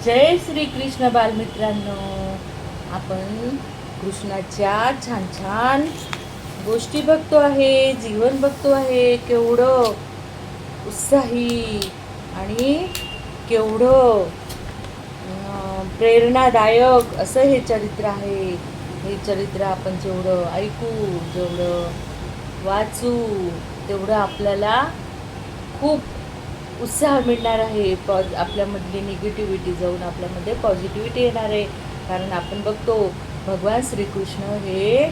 जय श्री कृष्ण बालमित्रांनो. आपण कृष्णाच्या छान छान गोष्टी बघतो आहे, जीवन बघतो आहे. केवढं उत्साही आणि केवढं प्रेरणादायक असं हे चरित्र आहे. हे चरित्र आपण जेवढं ऐकू, जेवढं वाचू, तेवढं आपल्याला खूप उत्साह मिळणार आहे. आपल्यामधली निगेटिव्हिटी जाऊन आपल्यामध्ये पॉझिटिव्हिटी येणार आहे. कारण आपण बघतो भगवान श्रीकृष्ण हे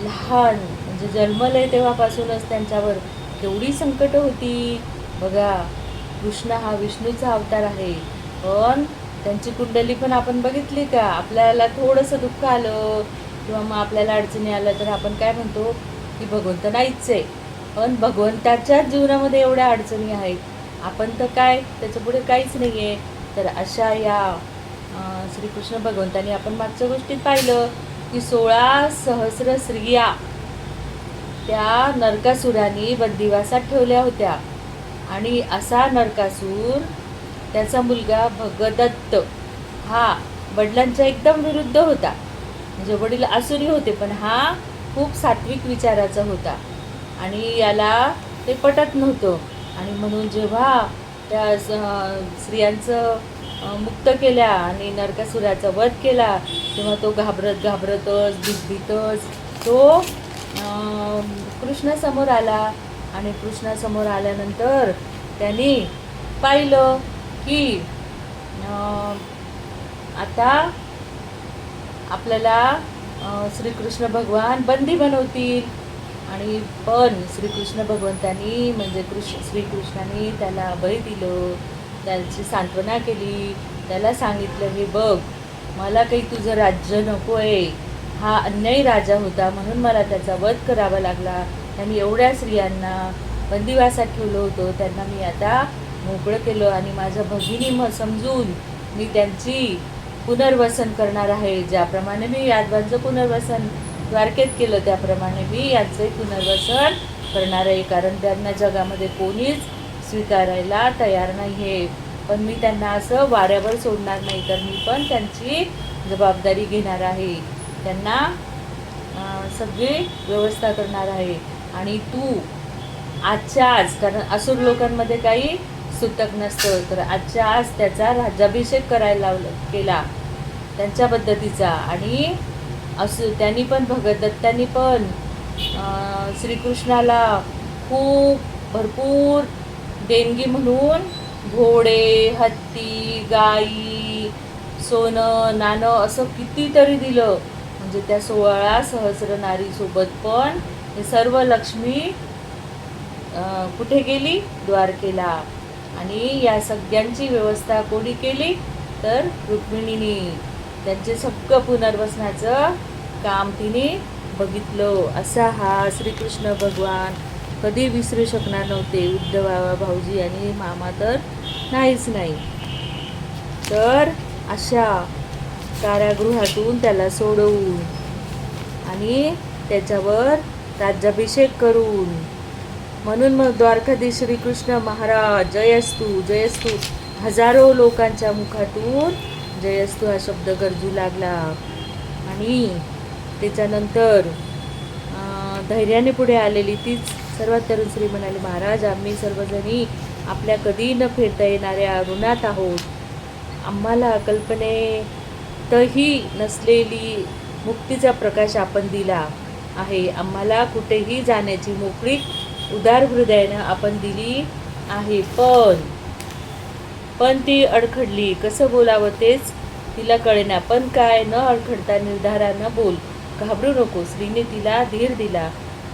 लहान म्हणजे जन्मले तेव्हापासूनच त्यांच्यावर केवढी संकट होती बघा. कृष्ण हा विष्णूचा अवतार आहे, पण त्यांची कुंडली पण आपण बघितली का? आपल्याला थोडंसं दुःख आलं किंवा मग आपल्याला अडचणी आल्या तर आपण काय म्हणतो की भगवंत नाहीच आहे. पण भगवंताच्याच जीवनामध्ये एवढ्या अडचणी आहेत, आपण तर काय त्याच्यापुढे काहीच नाही आहे. तर अशा या श्रीकृष्ण भगवंतानी आपण मागच्या गोष्टीत पाहिलं की 16 सहस्र स्त्रिया त्या नरकासुराने बंदिवासात ठेवल्या होत्या. आणि असा नरकासूर त्याचा मुलगा भगदत्त हा वडिलांच्या एकदम विरुद्ध होता. म्हणजे वडील आसुरी होते, पण हा खूप सात्विक विचाराचा होता आणि याला ते पटत नव्हतं. आणि म्हणून जेव्हा त्या स्त्रियांचं मुक्त केल्या आणि नरकासुराचा वध केला, तेव्हा तो घाबरतच भीतभीतच तो कृष्णासमोर आला. आणि कृष्णासमोर आल्यानंतर त्यांनी पाहिलं की आता आपल्याला श्रीकृष्ण भगवान बंदी बनवतील. आणि पण श्रीकृष्ण भगवंतांनी म्हणजे श्रीकृष्णाने त्याला अभय दिलं, त्याची सांत्वना केली, त्याला सांगितलं हे बघ, मला काही तुझं राज्य नको आहे. हा अन्यायी राजा होता म्हणून मला त्याचा वध करावा लागला. त्यांनी एवढ्या स्त्रियांना बंदिवासात ठेवलं होतं, त्यांना मी आता मोकळं केलं आणि माझ्या भगिनी समजून मी त्यांची पुनर्वसन करणार आहे. ज्याप्रमाणे मी यादवांचं पुनर्वसन द्वारकेत केलं त्याप्रमाणे मी यांचंही पुनर्वसन करणार आहे. कारण त्यांना जगामध्ये कोणीच स्वीकारायला तयार नाही आहे, पण मी त्यांना असं वाऱ्यावर सोडणार नाही, तर मी पण त्यांची जबाबदारी घेणार आहे, त्यांना सगळी व्यवस्था करणार आहे. आणि तू आजच्या आज, कारण असुर लोकांमध्ये काही सुतक नसतं, तर आजच्या आज त्याचा राज्याभिषेक करायला केला त्यांच्या पद्धतीचा. आणि त्यांनी पण भगदत्तांनी पण श्रीकृष्णाला खूप भरपूर देणगी म्हणून घोडे, हत्ती, गाई, सोनं नाणं असं कितीतरी दिलं. म्हणजे त्या 16 सहस्र नारीसोबत पण हे सर्व लक्ष्मी कुठे गेली? द्वारकेला. आणि या सगळ्यांची व्यवस्था कोणी केली? तर रुक्मिणीने. त्यांचे सगळं पुनर्वसनाचं काम तिने बघितलं. असा हा श्रीकृष्ण भगवान कधी विसरू शकणार नव्हते. उद्धव भाऊजी आणि मामा तर नाहीच नाही. तर अशा कारागृहातून त्याला सोडवून आणि त्याच्यावर राज्याभिषेक करून, म्हणून मग द्वारकाधीश श्रीकृष्ण महाराज जयस्तु जयस्तु हजारो लोकांच्या मुखातून जयस्तु हा शब्द गरजू लागला. आणि त्याच्यानंतर धैर्याने पुढे आलेली तीच सर्वात तरुण स्त्री म्हणाली, महाराज आम्ही सर्वजणी आपल्या कधी न फिरता येणाऱ्या ऋणात आहोत. आम्हाला कल्पनेतही नसलेली मुक्तीचा प्रकाश आपण दिला आहे. आम्हाला कुठेही जाण्याची मोकळीक उदार हृदयानं आपण दिली आहे, पण ती अडखडली. कसं बोलावं तेच तिला कळेना. पण काय न अडखडता निर्धारानं बोल, घाबरू नको. स्त्रीने तिला धीर दिला.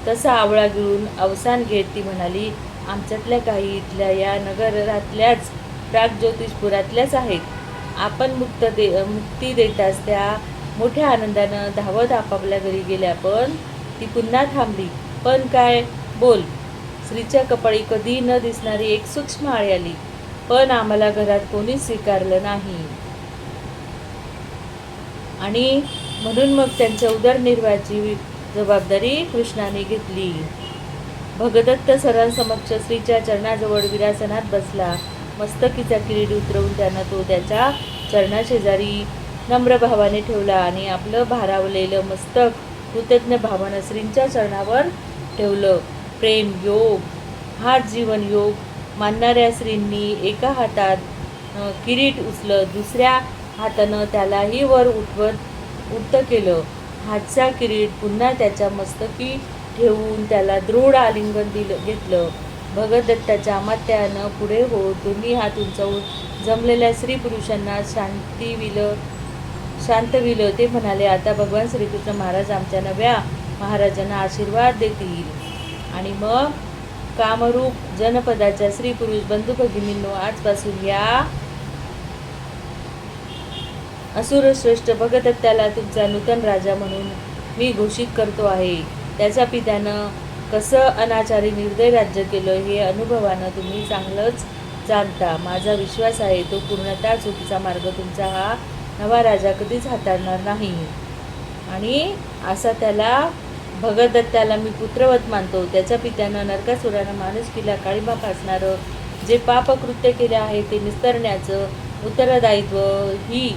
तसा आवळा गिळून अवसान घेत ती म्हणाली, आमच्यातल्या काही इथल्या या नगरातल्याच प्रागज्योतिषपुरातल्याच आहेत. आपण मुक्ती देताच त्या मोठ्या आनंदानं धावत आपापल्या घरी गेल्या. पण ती पुन्हा थांबली. पण काय? बोल. स्त्रीच्या कपाळी कधी न दिसणारी एक सूक्ष्म आळी आली. पण आम्हाला घरात कोणीच स्वीकारलं नाही. आणि म्हणून मग त्यांच्या उदरनिर्वाहाची जबाबदारी कृष्णाने घेतली. भगदत्त सर्वांसमक्ष स्त्रीच्या चरणाजवळ विरासनात बसला. मस्तकीचा किरीट उतरवून त्यानं तो त्याच्या चरणाशेजारी नम्र भावाने ठेवला आणि आपलं भारावलेलं मस्तक कृतज्ञ भावानं श्रींच्या चरणावर ठेवलं. प्रेम योग हा जीवन योग मानणाऱ्या श्रींनी एका हातात किरीट उचलत दुसऱ्या हातानं त्यालाही वर उठतं केलं. हातचा किरीट पुन्हा त्याच्या मस्तकी ठेवून त्याला दृढ आलिंगन घेतलं. भगदत्ताच्या अमात्यानं पुढे होत दोन्ही हात उंचावून जमलेल्या स्त्री पुरुषांना शांतविलं. ते म्हणाले, आता भगवान श्रीकृष्ण महाराज आमच्या नव्या महाराजांना आशीर्वाद देतील. आणि मग कामरूप जनपदाच्या स्त्री पुरुष बंधू भगिनींनो, आजपासून या असुरश्रेष्ठ भगदत्ताला तुमचा नूतन राजा म्हणून मी घोषित करतो आहे. त्याच्या पित्यानं कसं अनाचारी निर्दय राज्य केलं हे अनुभवानं तुम्ही चांगलंच जाणता. माझा विश्वास आहे तो पूर्णतः चुकीचा मार्ग तुमचा हा नवा राजा कधीच हाताळणार नाही. आणि असा त्याला भगदत्ताला मी पुत्रवत मानतो. त्याच्या पित्यानं नरकासुरानं माणुसकीला काळिमा फासणारं जे पापकृत्य केले आहे ते निस्तरण्याचं उत्तरदायित्व ही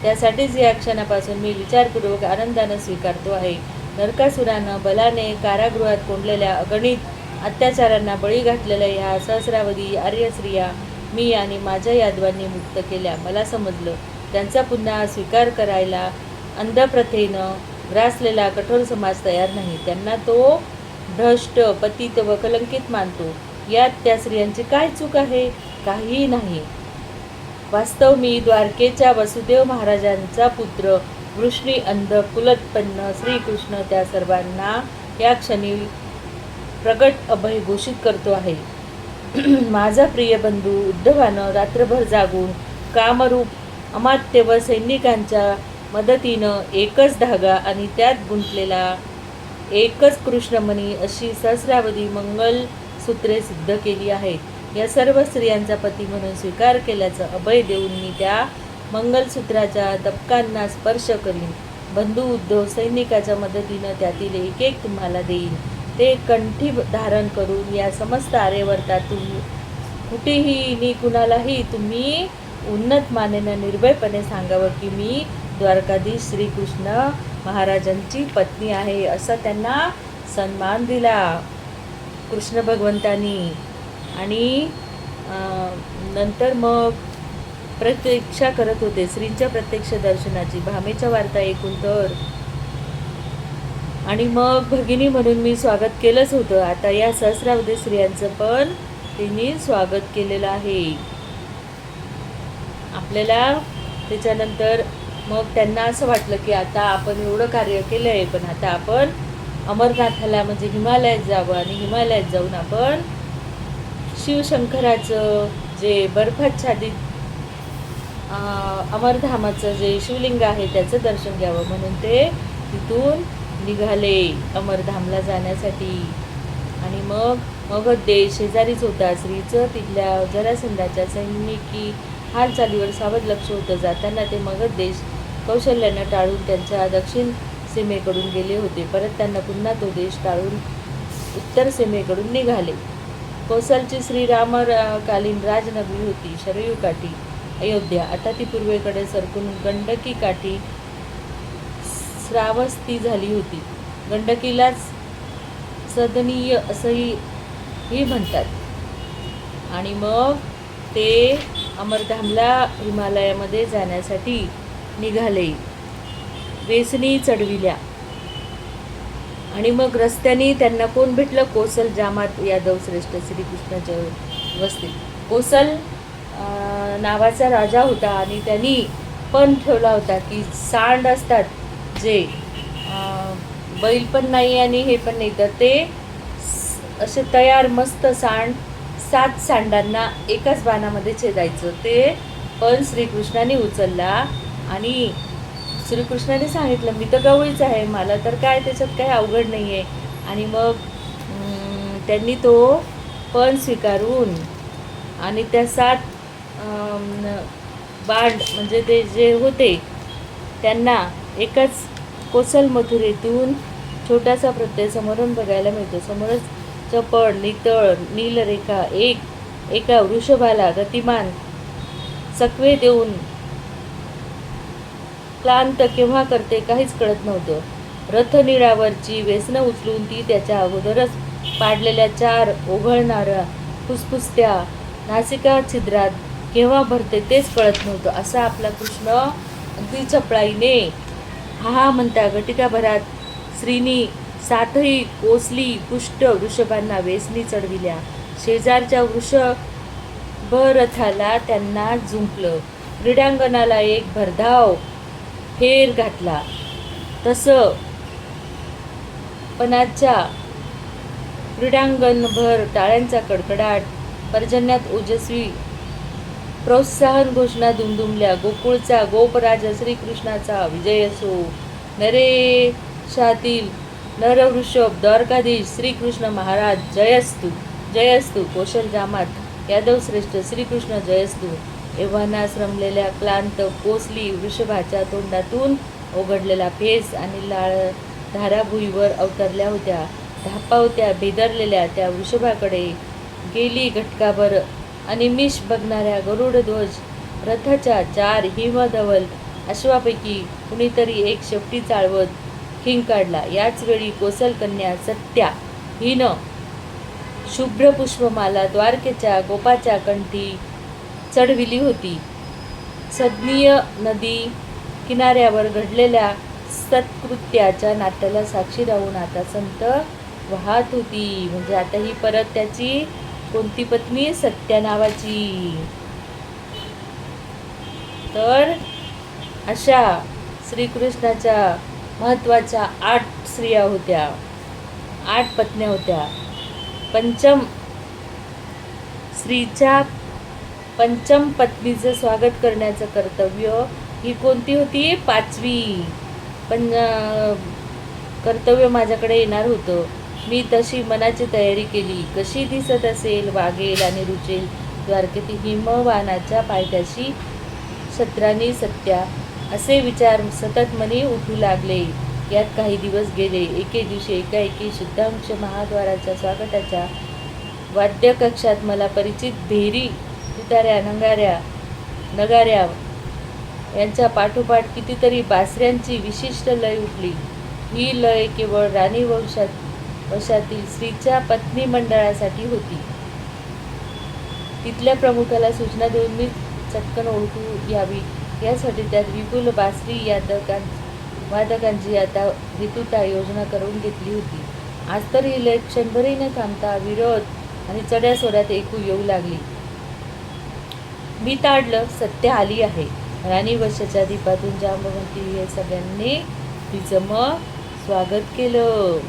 त्यासाठीच या क्षणापासून मी विचारपूर्वक आनंदानं स्वीकारतो आहे. नरकासुरानं बलाने कारागृहात कोंडलेल्या अगणित अत्याचारांना बळी घातलेल्या ह्या सहस्रावधी आर्य स्त्रिया मी आणि माझ्या यादवांनी मुक्त केल्या. मला समजलं त्यांचा पुन्हा स्वीकार करायला अंधप्रथेनं ग्रासलेला कठोर समाज तयार नाही. त्यांना तो भ्रष्ट, पतित व कलंकित मानतो. यात त्या स्त्रियांची काय चूक आहे? काहीही नाही. वास्तव मी द्वारकेच्या वसुदेव महाराजांचा पुत्र, वृष्णी अंध कुलोत्पन्न श्रीकृष्ण त्या सर्वांना या क्षणी प्रगट अभय घोषित करतो आहे. माझा प्रिय बंधू उद्धवानं रात्रभर जागून कामरूप अमात्य व सैनिकांच्या मदतीनं एकच धागा आणि त्यात गुंतलेला एकच कृष्णमणी अशी सहस्रावधी मंगलसूत्रे सिद्ध केली आहेत. या सर्व स्त्रियांचा पती म्हणून स्वीकार केल्याचं अभय देऊन मी त्या मंगलसूत्राच्या तबकांना स्पर्श करीन. बंधू उद्धव सैनिकाच्या मदतीनं त्यातील एक एक तुम्हाला देईन. ते कंठी धारण करून या समस्त आर्यवर्तातून कुठेही नि कुणालाही तुम्ही उन्नत मानेनं निर्भयपणे सांगावं की मी द्वारकाधीश श्रीकृष्ण महाराजांची पत्नी आहे. असा त्यांना सन्मान दिला कृष्ण भगवंतांनी. आणि नंतर मग प्रतीक्षा करत होते श्रींच्या प्रत्यक्ष दर्शनाची. भामेच्या वार्ता ऐकून तर आणि मग भगिनी म्हणून मी स्वागत केलंच होतं. आता या सहस्रावधी स्त्रियांचं पण तिने स्वागत केलेलं आहे आपल्याला. त्याच्यानंतर मग त्यांना असं वाटलं की आता आपण एवढं कार्य केलं आहे, पण आता आपण अमरनाथाला म्हणजे हिमालयात जावं आणि हिमालयात जाऊन आपण शिवशंकराचं जे बर्फाच्छादित अमरधामाचं जे शिवलिंग आहे त्याचं दर्शन घ्यावं म्हणून ते तिथून निघाले अमरधामला जाण्यासाठी. आणि मग मगध देश शेजारीच होता. श्रीचं तिथल्या जरासंधाच्या सैनिकी हालचालीवर सावध लक्ष होतं. जाताना ते मगध देश कौशल्यानं टाळून त्यांच्या दक्षिण सीमेकडून गेले होते. परत त्यांना पुन्हा तो देश टाळून उत्तर सीमेकडून निघाले. कोसलची श्रीरामकालीन राजनगरी होती शरयू काठी अयोध्या. आता ती पूर्वेकडे सरकून गंडकी काठी श्रावस्ती झाली होती. गंडकीलाच सदनीय असंही म्हणतात. आणि मग ते अमरधामला हिमालयामध्ये जाण्यासाठी निघाले. वेसणी चढविल्या आणि मग रस्त्याने त्यांना कोण भेटलं? कोसल जामात यादव श्रेष्ठ श्रीकृष्णाच्या वस्तीत. कोसल नावाचा राजा होता आणि त्यांनी पण ठेवला होता की सांड असतात जे बैल पण नाही आणि हे पण नाही, तर ते असे तयार मस्त सांड 7 सांडांना एकाच बाणामध्ये छेदायचं. ते पण श्रीकृष्णाने उचलला आणि श्रीकृष्णाने सांगितलं मी तर गवळीच आहे, मला तर काय त्याच्यात काही अवघड नाही आहे. आणि मग त्यांनी तो पण स्वीकारून आणि त्या 7 बाण म्हणजे ते जे होते त्यांना एकच कोसल मथुरेतून छोटासा प्रत्यय समोरून बघायला मिळतो. समोरच चपळ नितळ नीलरेखा एका वृषभाला गतिमान चकवे देऊन क्लांत केव्हा करते काहीच कळत नव्हतं. रथनिळावरची व्यसनं उचलून ती त्याच्या अगोदरच पाडलेल्या 4 ओघळणाऱ्या फुसफुसत्या नासिका छिद्रात केव्हा भरते तेच कळत नव्हतं. असा आपला कृष्ण अगदी चपळाईने हा म्हणता घटिकाभरात श्रीनी 7ही कोसली पुष्ट वृषभांना वेसनी चढविल्या. शेजारच्या वृषभरथाला त्यांना जुंपलं. क्रीडांगणाला एक भरधाव फेर घातला. तसं पणाच्या क्रीडांगणभर टाळ्यांचा कडकडाट, पर्जन्यात ओजस्वी प्रोत्साहन घोषणा दुमदुमल्या. गोकुळचा गोपराज श्रीकृष्णाचा विजय असो. नरेशातील नरवृषभ द्वारकाधीश श्रीकृष्ण महाराज जयस्तु जयस्तु. कौशलग्रामात यादवश्रेष्ठ श्रीकृष्ण जयस्तु. एव्हानास रमलेल्या क्लांत कोसली वृषभाच्या तोंडातून ओघडलेला फेस आणि लाळ धारा भुईवर अवतरल्या होत्या. धापावत्या भेदरलेल्या त्या वृषभाकडे गेली घटकाभर अनिमिष बघणाऱ्या गरुडध्वज रथाच्या 4 हिमधवल अश्वापैकी कुणीतरी एक शेपटी चाळवत खिंग काढला. याच वेळी कोसलकन्या सत्या हिनं शुभ्र पुष्पमाला द्वारकेच्या गोपाच्या कंठी चढविली होती. सदनीय नदी किनाऱ्यावर घडलेल्या सत्कृत्याच्या नाट्याला साक्षी राहून आता संत वाहत होती. म्हणजे आता ही परत त्याची कोणती पत्नी? सत्या नावाची. तर अशा श्रीकृष्णाच्या महत्त्वाच्या 8 स्त्रिया होत्या, 8 पत्न्या होत्या. पंचम स्त्रीच्या पंचम पत्नीचं स्वागत करण्याचं कर्तव्य ही कोणती होती? 5वी कर्तव्य माझ्याकडे येणार होतं. मी तशी मनाची तयारी केली. कशी दिसत असेल, वागेल आणि रुचेल द्वारकेतील हिमवानाच्या पायथ्याशी शत्रानी सत्या, असे विचार सतत मनी उठू लागले. यात काही दिवस गेले. एके दिवशी एकाएकी शुद्धांश महाद्वाराच्या स्वागताच्या वाद्यकक्षात मला परिचित भेरी, तुताऱ्या, नगाऱ्या यांच्या पाठोपाठ कितीतरी बासऱ्यांची विशिष्ट लय उठली. ही लय केवळ राणी वंशातील स्त्रीच्या पत्नी मंडळासाठी होती. तिथल्या प्रमुखाला सूचना देऊन मी चटकन ओळखू यावी यासाठी त्यात विपुल बासरी वादकांची आता हेतुता योजना करून घेतली होती. आज तर ही लय क्षणभरही न थांबता विरोध आणि चढ्यासोड्यात ऐकू येऊ लागली. मी ताडलं, सत्या आली आहे. राणी वर्षाच्या दीपातून जांबवंती हे सगळ्यांनी तिचं मग स्वागत केलं.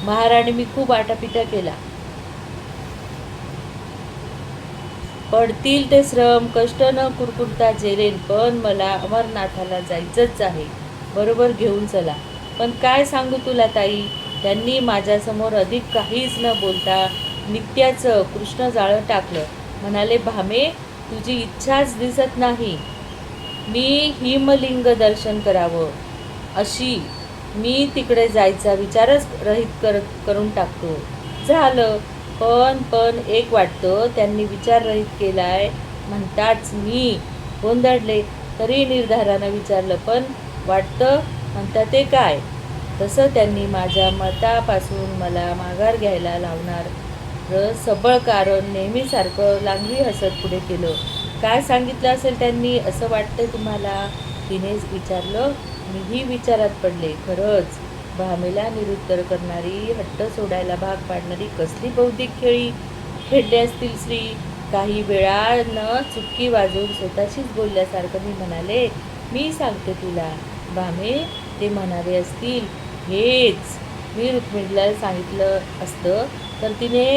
महाराणी मी खूप आटापिटा केला. पडतील ते श्रम कष्ट न कुरकुरता झेलेन, पण मला अमरनाथाला जायचंच आहे. बरोबर घेऊन चला. पण काय सांगू तुला ताई, त्यांनी माझ्यासमोर अधिक काहीच न बोलता नित्याचं कृष्ण जाळं टाकलं. म्हणाले, भामे तुझी इच्छाच दिसत नाही. मी हिमलिंग दर्शन करावं अशी मी तिकडे जायचा विचारच रहित करून टाकतो. झालं. पण एक वाटतं, त्यांनी विचार रहित केलाय म्हणताच मी गोंधळले. तरी निर्धारानं विचारलं, पण वाटतं म्हणता ते काय? तसं त्यांनी माझ्या मतापासून मला माघार घ्यायला लावणार सबळ कारण नेहमीसारखं लांगवी हसत पुढे केलं. काय सांगितलं असेल त्यांनी असं वाटतंय तुम्हाला? तिनेच विचारलं. मीही विचारात पडले. खरंच भामेला निरुत्तर करणारी, हट्ट सोडायला भाग पाडणारी कसली बौद्धिक खेळी खेळले असतील श्री. काही वेळा न चुटकी वाजवून स्वतःशीच बोलल्यासारखं मी म्हणाले, मी सांगते तुला भामे, ते म्हणाले असतील हेच. मी रुक्मिणीला सांगितलं असतं तर तिने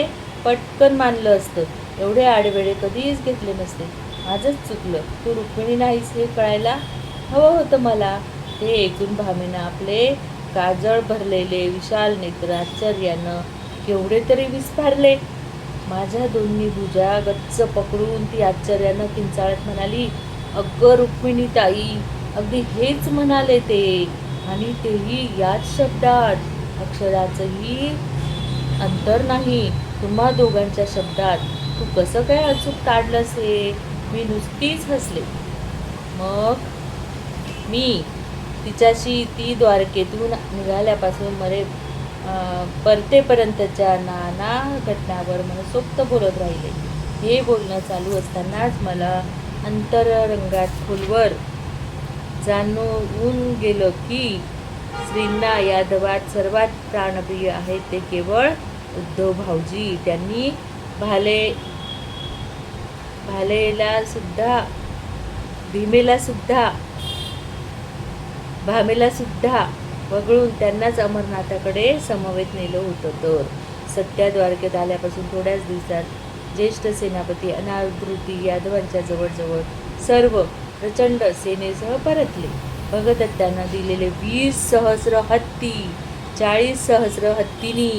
पटकन मानलं असतं. एवढे आडवेळे कधीच घेतले नसते. माझंच चुकलं. तू रुक्मिणी नाहीस हे कळायला हवं होतं मला. ते ऐकून भामेनं आपले काजळ भरलेले विशाल नेत्र आश्चर्यानं केवढे तरी विस्फारले. माझ्या दोन्ही भुजा गच्च पकडून ती आश्चर्यानं किंचाळत म्हणाली, अगं रुक्मिणी ताई, अगदी हेच म्हणाले ते, आणि तेही याच शब्दात. अक्षराचंही अंतर नाही तुम्हा दोघांच्या शब्दात. तू कसं काय अचूक काढलंस हे? मी नुसतीच हसले. मग मी तिच्याशी ती द्वारकेतून निघाल्यापासून परतेपर्यंतच्या नाना घटनावर मनसोक्त बोलत राहिले. हे बोलणं चालू असतानाच मला अंतरंगात खोलवर जाणवून गेलं की श्रींना यादवात सर्वात प्राणप्रिय आहेत ते केवळ उद्धव भाऊजी. त्यांनी भामेला सुद्धा वगळून त्यांनाच अमरनाथाकडे समवेत नेलं होतं. तर सत्या द्वारकेत आल्यापासून थोड्याच दिवसात ज्येष्ठ सेनापती अनावृत्ती यादवांच्या जवळजवळ सर्व प्रचंड सेनेसह परतले. भगदत्तांना दिलेले 20,000 हत्ती, 40,000 हत्तीनी,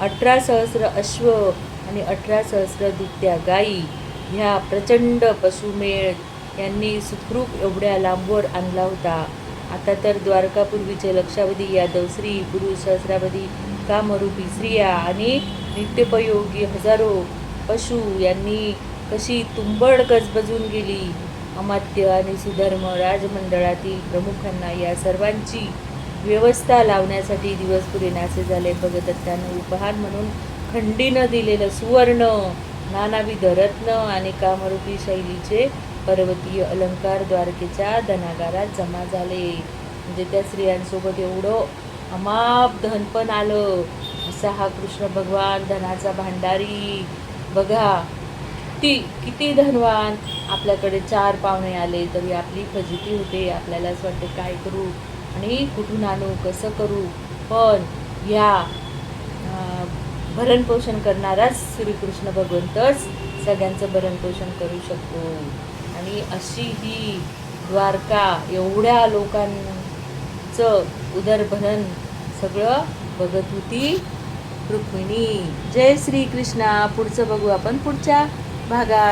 18,000 अश्व आणि 18,000 दुभत्या गायी ह्या प्रचंड पशुमेळ यांनी सुखरूप एवढ्या लांबवर आणला होता. आता तर द्वारकापूर्वीचे लक्षावधी यादव स्त्री, पुरुष, सहस्रावधी कामरूपी स्त्रिया आणि नित्योपयोगी हजारो पशु यांनी कशी तुंबड गजबजून गेली. अमात्य आणि सुधर्म राजमंडळातील प्रमुखांना या सर्वांची व्यवस्था लावण्यासाठी दिवस पुरेनासे झाले. भगदत्तांना उपहार म्हणून खंडीनं दिलेलं सुवर्ण, नानाविध रत्न आणि कामरूपी शैलीचे पर्वतीय अलंकार द्वारकेच्या धनागारात जमा झाले. म्हणजे त्या स्त्रियांसोबत एवढं अमाप धन पण आलं. असा हा कृष्ण भगवान धनाचा भांडारी. बघा किती धनवान. आपल्याकडे 4 पाहुणे आले तरी आपली फजिती होते. आपल्याला असं वाटते काय करू आणि कुठून आणू, कसं करू. पण या भरणपोषण करणाराच श्रीकृष्ण भगवंतच सगळ्यांचं भरणपोषण करू शकतो. आणि अशी ही द्वारका एवढ्या लोकांचं उदरभरण सगळं बघत होती रुक्मिणी. जय श्रीकृष्णा. पुढचं बघू आपण पुढच्या भागात.